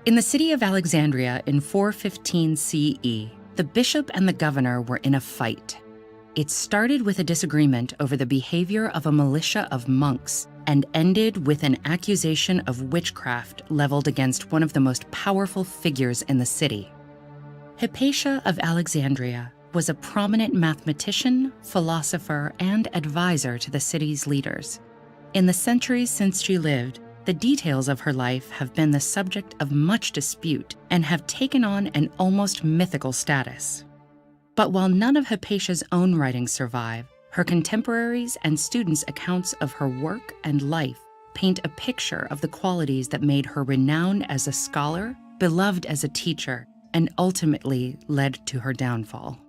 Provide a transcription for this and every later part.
In the city of Alexandria in 415 CE, the bishop and the governor were in a fight. It started with a disagreement over the behavior of a militia of monks and ended with an accusation of witchcraft leveled against one of the most powerful figures in the city. Hypatia of Alexandria was a prominent mathematician, philosopher, and advisor to the city's leaders. In the centuries since she lived, the details of her life have been the subject of much dispute and have taken on an almost mythical status. But while none of Hypatia's own writings survive, her contemporaries and students' accounts of her work and life paint a picture of the qualities that made her renowned as a scholar, beloved as a teacher, and ultimately led to her downfall.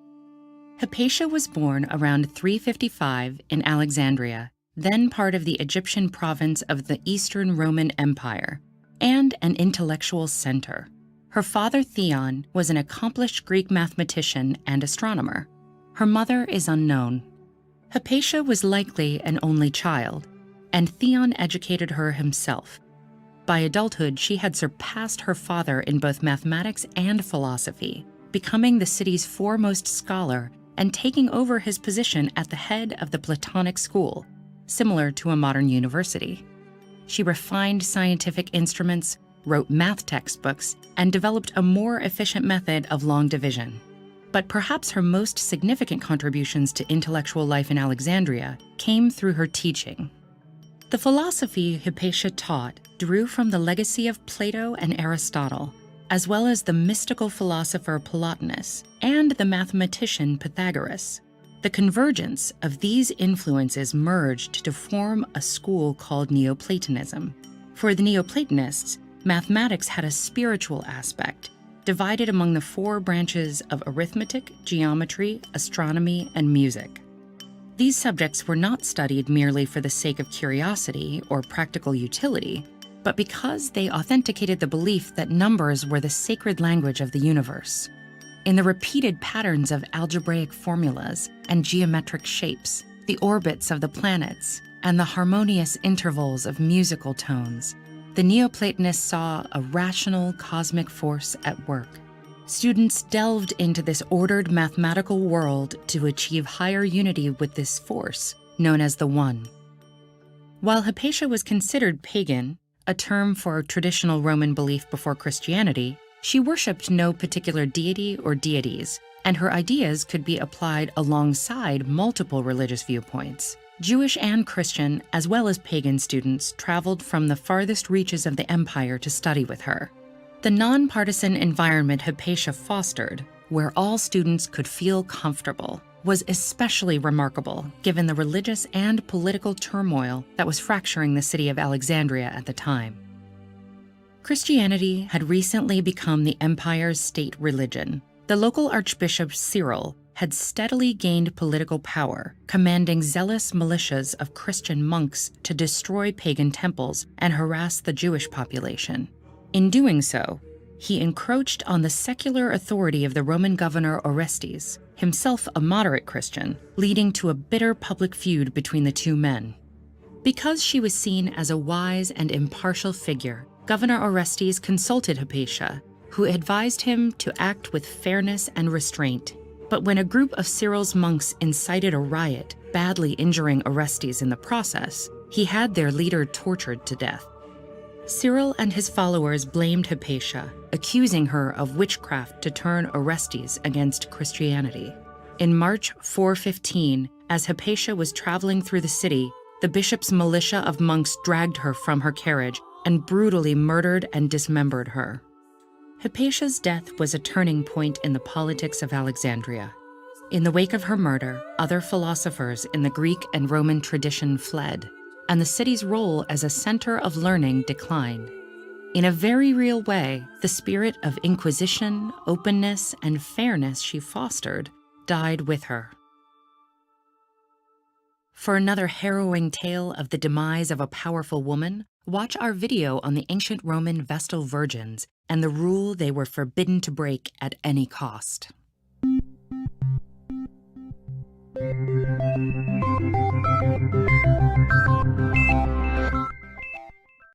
Hypatia was born around 355 in Alexandria, then part of the Egyptian province of the Eastern Roman Empire, and an intellectual center. Her father, Theon, was an accomplished Greek mathematician and astronomer. Her mother is unknown. Hypatia was likely an only child, and Theon educated her himself. By adulthood, she had surpassed her father in both mathematics and philosophy, becoming the city's foremost scholar and taking over his position at the head of the Platonic school, similar to a modern university. She refined scientific instruments, wrote math textbooks, and developed a more efficient method of long division. But perhaps her most significant contributions to intellectual life in Alexandria came through her teaching. The philosophy Hypatia taught drew from the legacy of Plato and Aristotle, as well as the mystical philosopher Plotinus and the mathematician Pythagoras. The convergence of these influences merged to form a school called Neoplatonism. For the Neoplatonists, mathematics had a spiritual aspect, divided among the four branches of arithmetic, geometry, astronomy, and music. These subjects were not studied merely for the sake of curiosity or practical utility, but because they authenticated the belief that numbers were the sacred language of the universe. In the repeated patterns of algebraic formulas and geometric shapes, the orbits of the planets, and the harmonious intervals of musical tones, the Neoplatonists saw a rational cosmic force at work. Students delved into this ordered mathematical world to achieve higher unity with this force, known as the One. While Hypatia was considered pagan, a term for traditional Roman belief before Christianity, she worshipped no particular deity or deities, and her ideas could be applied alongside multiple religious viewpoints. Jewish and Christian, as well as pagan students, traveled from the farthest reaches of the empire to study with her. The nonpartisan environment Hypatia fostered, where all students could feel comfortable, was especially remarkable given the religious and political turmoil that was fracturing the city of Alexandria at the time. Christianity had recently become the empire's state religion. The local Archbishop Cyril had steadily gained political power, commanding zealous militias of Christian monks to destroy pagan temples and harass the Jewish population. In doing so, he encroached on the secular authority of the Roman governor Orestes, himself a moderate Christian, leading to a bitter public feud between the two men. Because she was seen as a wise and impartial figure, Governor Orestes consulted Hypatia, who advised him to act with fairness and restraint. But when a group of Cyril's monks incited a riot, badly injuring Orestes in the process, he had their leader tortured to death. Cyril and his followers blamed Hypatia, accusing her of witchcraft to turn Orestes against Christianity. In March 415, as Hypatia was traveling through the city, the bishop's militia of monks dragged her from her carriage and brutally murdered and dismembered her. Hypatia's death was a turning point in the politics of Alexandria. In the wake of her murder, other philosophers in the Greek and Roman tradition fled, and the city's role as a center of learning declined. In a very real way, the spirit of inquisition, openness, and fairness she fostered died with her. For another harrowing tale of the demise of a powerful woman, watch our video on the ancient Roman Vestal Virgins and the rule they were forbidden to break at any cost.